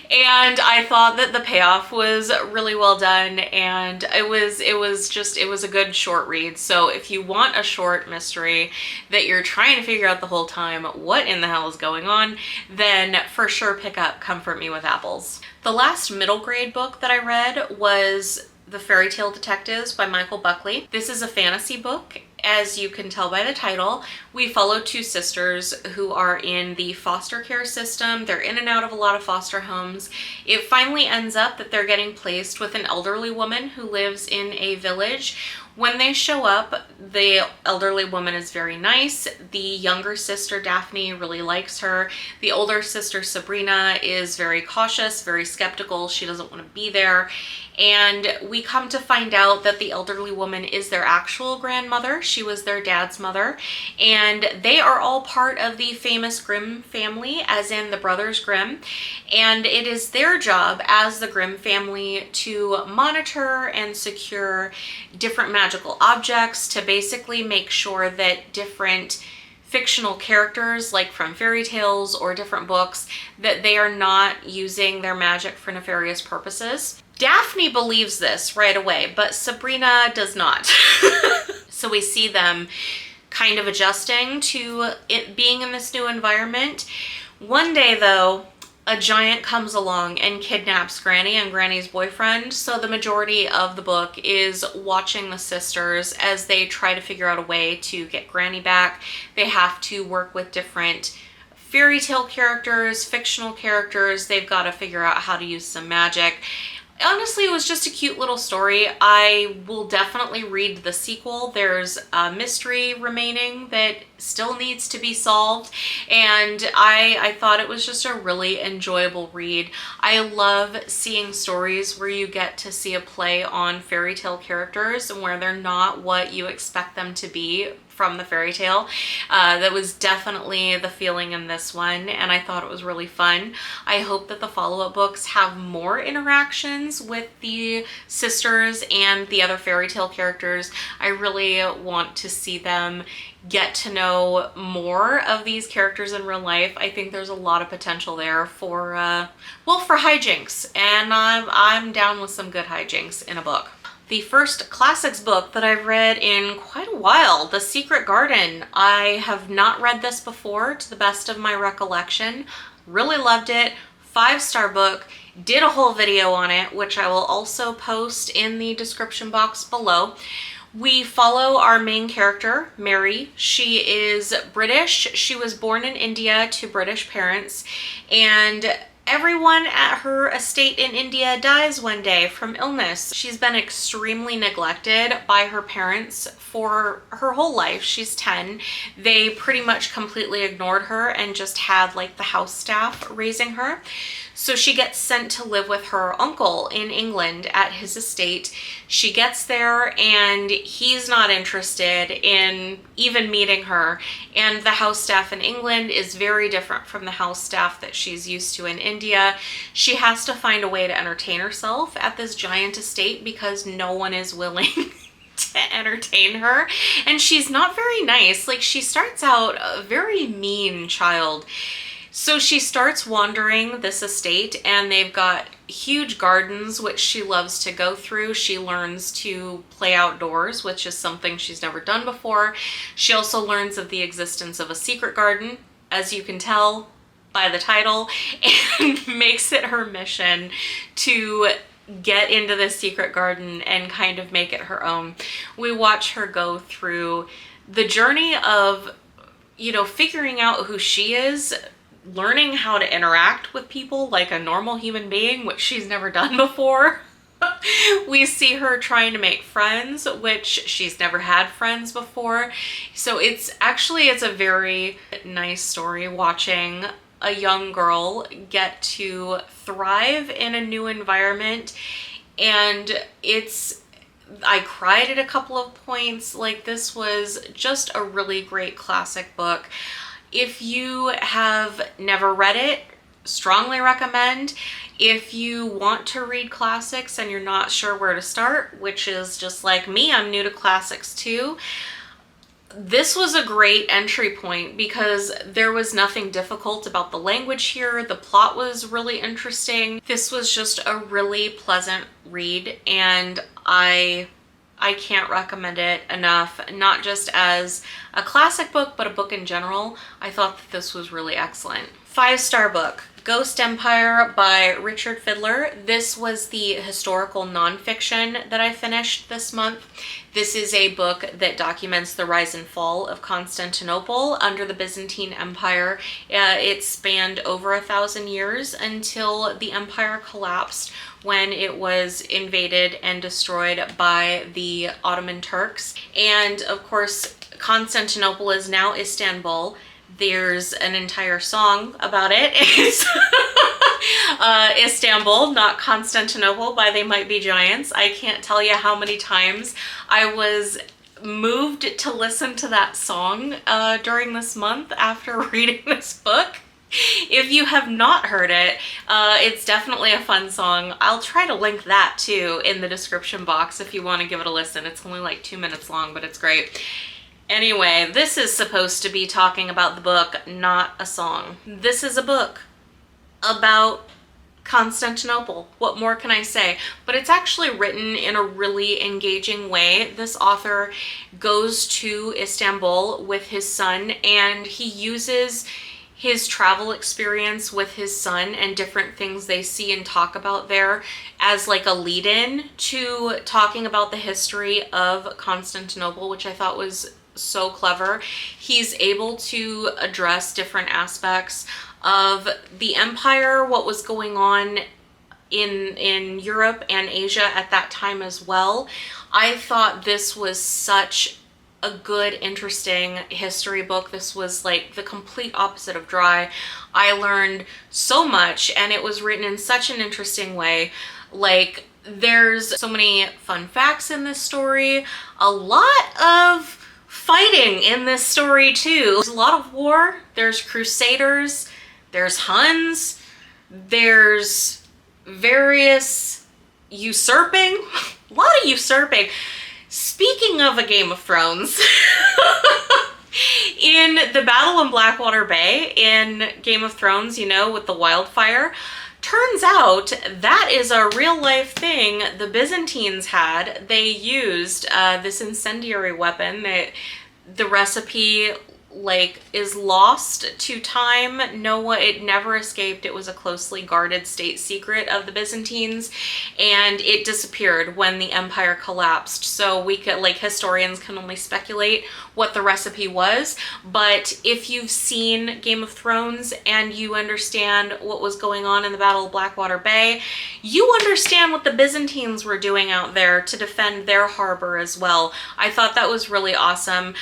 And I thought that the payoff was really well done, and it was a good short read. So if you want a short mystery that you're trying to figure out the whole time what in the hell is going on, then for sure pick up Comfort Me with Apples. The last middle grade book that I read was The Fairy Tale Detectives by Michael Buckley. This is a fantasy book. As you can tell by the title, we follow 2 sisters who are in the foster care system. They're in and out of a lot of foster homes. It finally ends up that they're getting placed with an elderly woman who lives in a village. When they show up, the elderly woman is very nice. The younger sister, Daphne, really likes her. The older sister, Sabrina, is very cautious, very skeptical. She doesn't want to be there. And we come to find out that the elderly woman is their actual grandmother. She was their dad's mother. And they are all part of the famous Grimm family, as in the Brothers Grimm. And it is their job as the Grimm family to monitor and secure different magical objects, to basically make sure that different fictional characters, like from fairy tales or different books, that they are not using their magic for nefarious purposes. Daphne believes this right away, but Sabrina does not. So we see them kind of adjusting to it being in this new environment. One day though, a giant comes along and kidnaps Granny and Granny's boyfriend. So the majority of the book is watching the sisters as they try to figure out a way to get Granny back. They have to work with different fairy tale characters, fictional characters. They've got to figure out how to use some magic. Honestly, it was just a cute little story. I will definitely read the sequel. There's a mystery remaining that still needs to be solved, and I thought it was just a really enjoyable read. I love seeing stories where you get to see a play on fairy tale characters and where they're not what you expect them to be from the fairy tale. That was definitely the feeling in this one, and I thought it was really fun. I hope that the follow-up books have more interactions with the sisters and the other fairy tale characters. I really want to see them get to know more of these characters in real life. I think there's a lot of potential there for, well, for hijinks, and I'm down with some good hijinks in a book. The first classics book that I've read in quite a while, The Secret Garden. I have not read this before, to the best of my recollection. Really loved it. 5-star book. Did a whole video on it, which I will also post in the description box below. We follow our main character, Mary. She is British. She was born in India to British parents, and everyone at her estate in India dies one day from illness. She's been extremely neglected by her parents for her whole life. She's 10. They pretty much completely ignored her and just had like the house staff raising her. So she gets sent to live with her uncle in England at his estate. She gets there and he's not interested in even meeting her. And the house staff in England is very different from the house staff that she's used to in India. She has to find a way to entertain herself at this giant estate because no one is willing to entertain her. And she's not very nice. Like, she starts out a very mean child. So she starts wandering this estate, and they've got huge gardens, which she loves to go through. She learns to play outdoors, which is something she's never done before. She also learns of the existence of a secret garden, as you can tell by the title, and makes it her mission to get into this secret garden and kind of make it her own. We watch her go through the journey of, you know, figuring out who she is, learning how to interact with people like a normal human being, which she's never done before. We see her trying to make friends, which she's never had friends before. So it's a very nice story watching a young girl get to thrive in a new environment. And I cried at a couple of points. Like, this was just a really great classic book. If you have never read it, strongly recommend. If you want to read classics and you're not sure where to start, which is just like me, I'm new to classics too, this was a great entry point because there was nothing difficult about the language here. The plot was really interesting. This was just a really pleasant read, and I can't recommend it enough, not just as a classic book, but a book in general. I thought that this was really excellent. 5-star book, Ghost Empire by Richard Fidler. This was the historical nonfiction that I finished this month. This is a book that documents the rise and fall of Constantinople under the Byzantine Empire. It spanned over 1,000 years until the empire collapsed when it was invaded and destroyed by the Ottoman Turks. And of course, Constantinople is now Istanbul. There's an entire song about it. It's Istanbul, not Constantinople by They Might Be Giants. I can't tell you how many times I was moved to listen to that song during this month after reading this book. If you have not heard it, it's definitely a fun song. I'll try to link that too in the description box if you want to give it a listen. It's only like 2 minutes long, but it's great. Anyway, this is supposed to be talking about the book, not a song. This is a book about Constantinople. What more can I say? But it's actually written in a really engaging way. This author goes to Istanbul with his son, and he uses his travel experience with his son and different things they see and talk about there as like a lead-in to talking about the history of Constantinople, which I thought was so clever. He's able to address different aspects of the empire, what was going on in Europe and Asia at that time as well. I thought this was such a good, interesting history book. This was like the complete opposite of dry. I learned so much, and it was written in such an interesting way. Like, there's so many fun facts in this story, a lot of fighting in this story too. There's a lot of war, there's crusaders, there's Huns, there's various usurping, a lot of usurping. Speaking of a Game of Thrones, in the battle in Blackwater Bay in Game of Thrones, you know, with the wildfire, turns out that is a real life thing the Byzantines had. They used this incendiary weapon that the recipe like is lost to time. It never escaped. It was a closely guarded state secret of the Byzantines, and it disappeared when the empire collapsed. So we could, like, historians can only speculate what the recipe was, but if you've seen Game of Thrones and you understand what was going on in the Battle of Blackwater Bay, you understand what the Byzantines were doing out there to defend their harbor as well. I thought that was really awesome.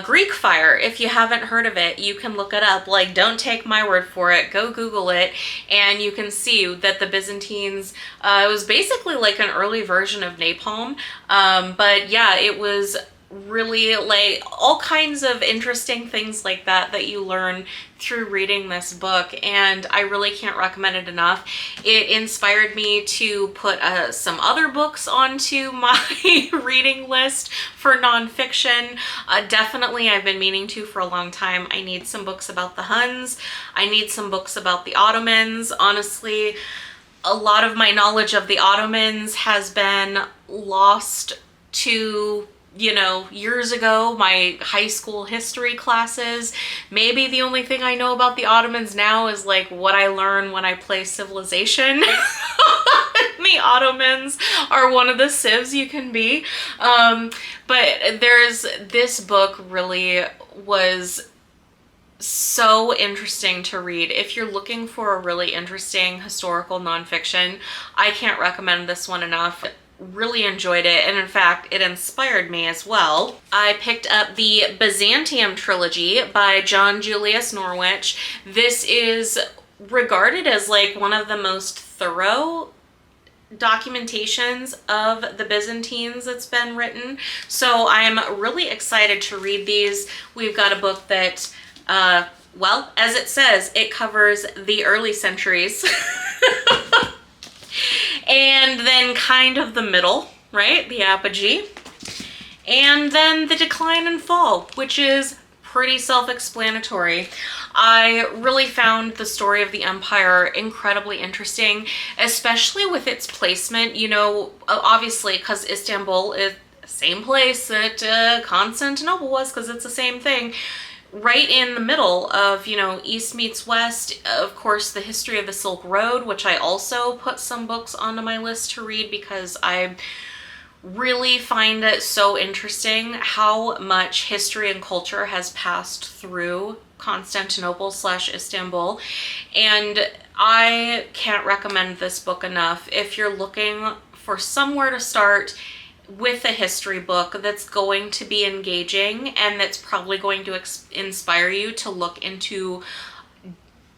Greek fire, if you haven't heard of it, you can look it up. Like, don't take my word for it, go Google it, and you can see that the Byzantines, it was basically like an early version of napalm, but yeah, it was really like all kinds of interesting things like that that you learn through reading this book, and I really can't recommend it enough. It inspired me to put some other books onto my reading list for nonfiction. Definitely, I've been meaning to for a long time. I need some books about the Huns. I need some books about the Ottomans. Honestly, a lot of my knowledge of the Ottomans has been lost to, you know, years ago, my high school history classes. Maybe the only thing I know about the Ottomans now is like what I learn when I play Civilization. The Ottomans are one of the civs you can be. But this book really was so interesting to read. If you're looking for a really interesting historical nonfiction, I can't recommend this one enough. Really enjoyed it, and in fact it inspired me as well. I picked up the Byzantium trilogy by John Julius Norwich. This is regarded as like one of the most thorough documentations of the Byzantines that's been written, so I'm really excited to read these. We've got a book that well, as it says, it covers the early centuries and then kind of the middle, right? The apogee. And then the decline and fall, which is pretty self-explanatory. I really found the story of the empire incredibly interesting, especially with its placement, you know, obviously because Istanbul is the same place that Constantinople was, because it's the same thing. Right in the middle of, you know, East meets West. Of course, the history of the Silk Road, which I also put some books onto my list to read because I really find it so interesting how much history and culture has passed through Constantinople / Istanbul. And I can't recommend this book enough. If you're looking for somewhere to start with a history book that's going to be engaging and that's probably going to inspire you to look into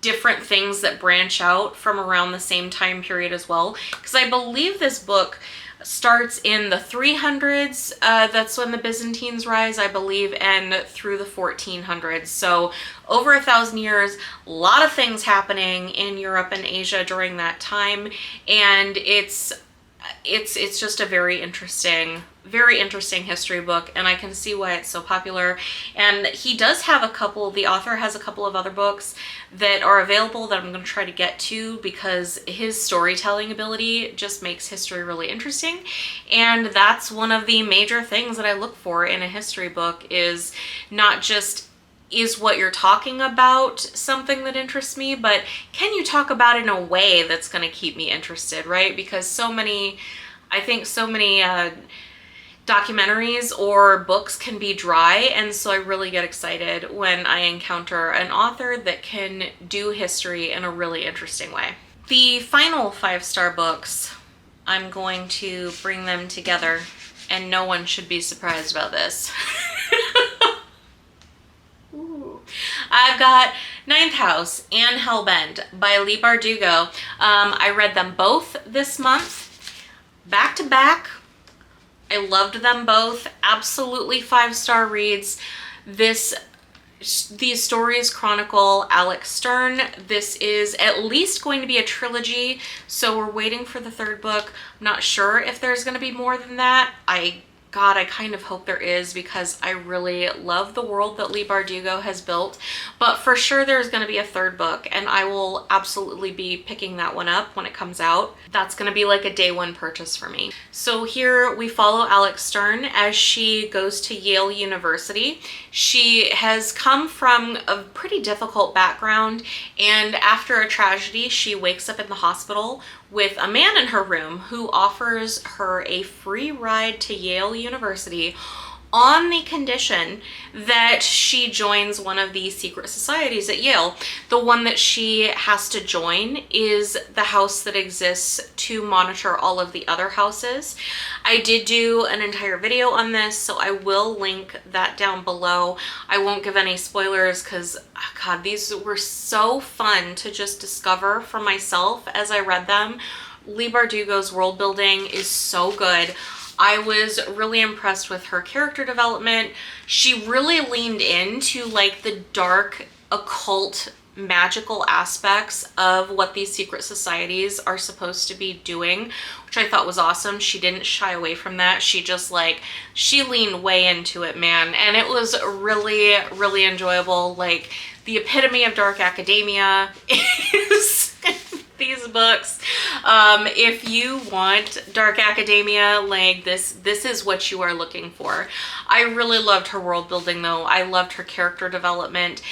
different things that branch out from around the same time period as well, because I believe this book starts in the 300s, that's when the Byzantines rise, I believe, and through the 1400s. So over 1,000 years, a lot of things happening in Europe and Asia during that time, and it's just a very interesting history book, and I can see why it's so popular. And he does have the author has a couple of other books that are available that I'm going to try to get to, because his storytelling ability just makes history really interesting. And that's one of the major things that I look for in a history book, is not just is what you're talking about something that interests me, but can you talk about it in a way that's going to keep me interested, right? Because I think so many documentaries or books can be dry, and so I really get excited when I encounter an author that can do history in a really interesting way. The final 5-star books, I'm going to bring them together, and no one should be surprised about this. I've got Ninth House and Hellbent by Leigh Bardugo. I read them both this month, back to back. I loved them both. Absolutely 5-star reads. These stories chronicle Alex Stern. This is at least going to be a trilogy, so we're waiting for the 3rd book. I'm not sure if there's going to be more than that. God, I kind of hope there is, because I really love the world that Leigh Bardugo has built. But for sure there's going to be a 3rd book, and I will absolutely be picking that one up when it comes out. That's going to be like a day one purchase for me. So here we follow Alex Stern as she goes to Yale University. She has come from a pretty difficult background, and after a tragedy, she wakes up in the hospital with a man in her room who offers her a free ride to Yale University on the condition that she joins one of the secret societies at Yale. The one that she has to join is the house that exists to monitor all of the other houses. I did do an entire video on this, so I will link that down below. I won't give any spoilers because, God, these were so fun to just discover for myself as I read them. Leigh Bardugo's world building is so good. I was really impressed with her character development. She really leaned into like the dark, occult, magical aspects of what these secret societies are supposed to be doing, which I thought was awesome. She didn't shy away from that. She leaned way into it, man. And it was really, really enjoyable. Like, the epitome of dark academia is these books. If you want dark academia, like this is what you are looking for. I really loved her world building though. I loved her character development.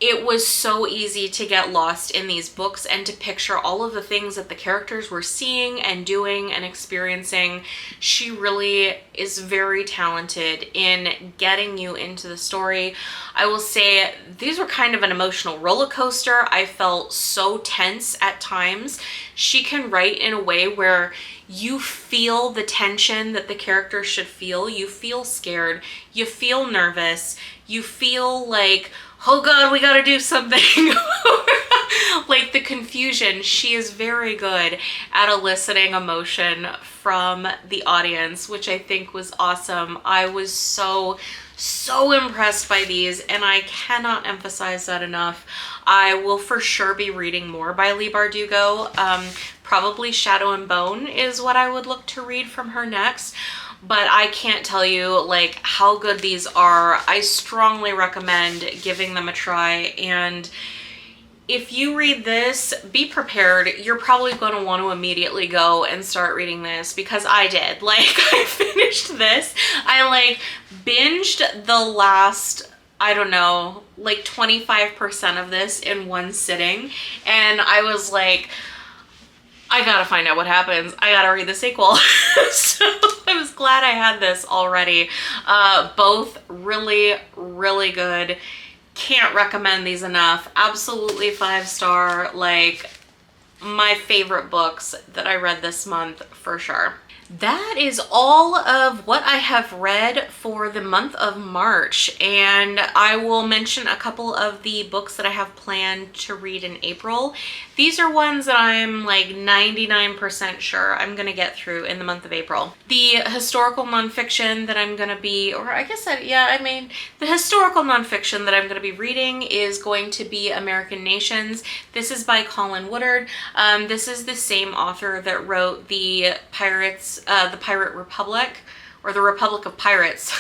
It was so easy to get lost in these books and to picture all of the things that the characters were seeing and doing and experiencing. She really is very talented in getting you into the story. I will say these were kind of an emotional roller coaster. I felt so tense at times. She can write in a way where you feel the tension that the characters should feel. You feel scared. You feel nervous. You feel like, oh God, we gotta do something. Like the confusion. She is very good at eliciting emotion from the audience, which I think was awesome. I was so impressed by these, and I cannot emphasize that enough. I will for sure be reading more by Leigh Bardugo. Probably Shadow and Bone is what I would look to read from her next. But I can't tell you like how good these are. I strongly recommend giving them a try, and if you read this, be prepared. You're probably going to want to immediately go and start reading this, because I did. Like, I finished this. I like binged the last, I don't know, like 25% of this in one sitting, and I was like, I gotta find out what happens. I gotta read the sequel. So I was glad I had this already. Both really, really good. Can't recommend these enough. Absolutely 5-star. Like, my favorite books that I read this month for sure. That is all of what I have read for the month of March, and I will mention a couple of the books that I have planned to read in April. These are ones that I'm like 99% sure I'm gonna get through in the month of April. The historical nonfiction that I'm gonna be, or I guess the historical nonfiction that I'm gonna be reading is going to be American Nations. This is by Colin Woodard. This is the same author that wrote the Pirate Republic, or the Republic of Pirates.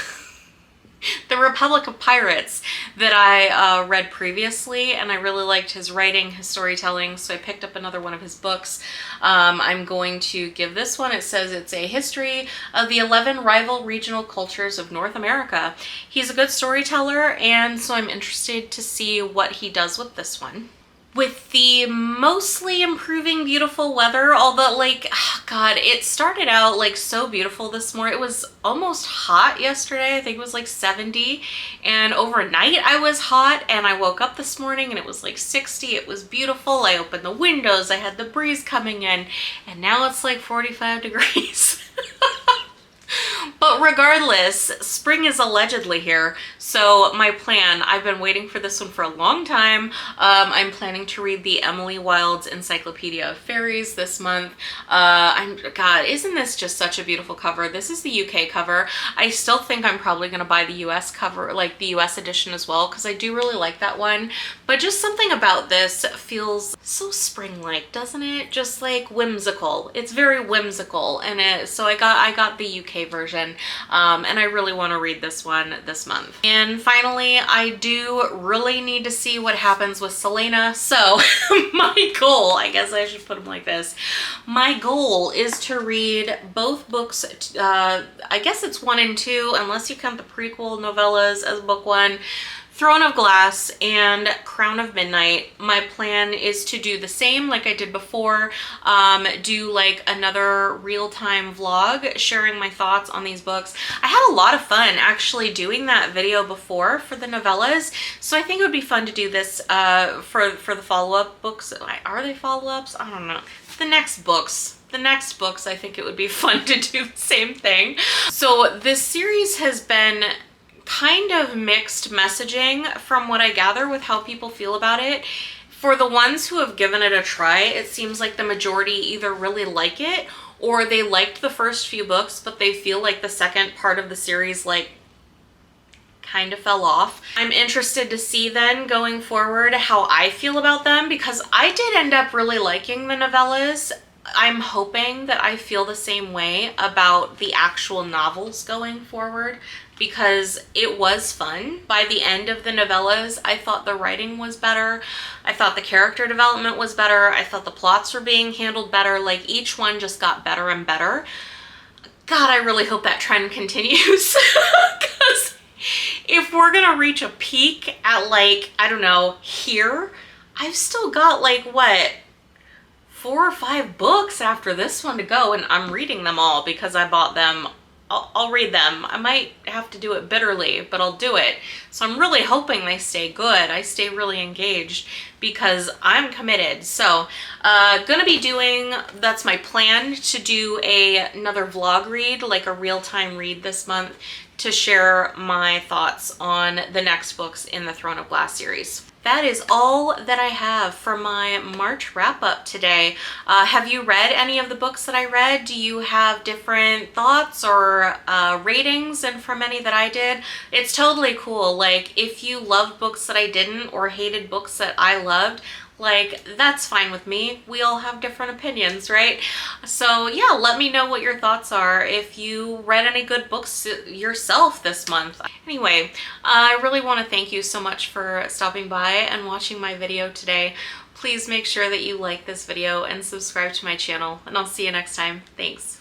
The Republic of Pirates that I read previously, and I really liked his writing, his storytelling, so I picked up another one of his books. I'm going to give this one, it says it's a history of the 11 rival regional cultures of North America. He's a good storyteller, and so I'm interested to see what he does with this one. With the mostly improving beautiful weather, although like, oh God, it started out like so beautiful this morning. It was almost hot yesterday. I think it was like 70, and overnight I was hot, and I woke up this morning and it was like 60. It was beautiful. I opened the windows, I had the breeze coming in, and now it's like 45 degrees. But regardless, spring is allegedly here. So my plan, I've been waiting for this one for a long time. I'm planning to read the Emily Wilde's Encyclopedia of Fairies this month. God, isn't this just such a beautiful cover? This is the UK cover. I still think I'm probably going to buy the US cover, like the US edition as well, because I do really like that one. But just something about this feels so spring-like, doesn't it? Just like whimsical. It's very whimsical, and so I got the UK version, and I really want to read this one this month. And finally, I do really need to see what happens with Selena. So my goal, I guess I should put them like this. My goal is to read both books. I guess it's 1 and 2, unless you count the prequel novellas as book 1. Throne of Glass and Crown of Midnight. My plan is to do the same like I did before, do like another real-time vlog sharing my thoughts on these books. I had a lot of fun actually doing that video before for the novellas, so I think it would be fun to do this for the follow-up books. Are they follow-ups? I don't know. The next books, I think it would be fun to do the same thing. So this series has been kind of mixed messaging from what I gather with how people feel about it. For the ones who have given it a try, it seems like the majority either really like it or they liked the first few books, but they feel like the second part of the series like kind of fell off. I'm interested to see then going forward how I feel about them, because I did end up really liking the novellas. I'm hoping that I feel the same way about the actual novels going forward, because it was fun. By the end of the novellas, I thought the writing was better. I thought the character development was better. I thought the plots were being handled better. Like each one just got better and better. God, I really hope that trend continues, because if we're gonna reach a peak at like, I don't know, here, I've still got like, what, 4 or 5 books after this one to go, and I'm reading them all because I bought them. I'll read them. I might have to do it bitterly, but I'll do it. So I'm really hoping they stay good. I stay really engaged because I'm committed. So gonna be doing, that's my plan, to do another vlog read, like a real-time read this month, to share my thoughts on the next books in the Throne of Glass series. That is all that I have for my March wrap-up today. Have you read any of the books that I read? Do you have different thoughts or ratings and from any that I did? It's totally cool. Like, if you loved books that I didn't or hated books that I loved, like, that's fine with me. We all have different opinions, right? So yeah, let me know what your thoughts are if you read any good books yourself this month. Anyway, I really want to thank you so much for stopping by and watching my video today. Please make sure that you like this video and subscribe to my channel, and I'll see you next time. Thanks.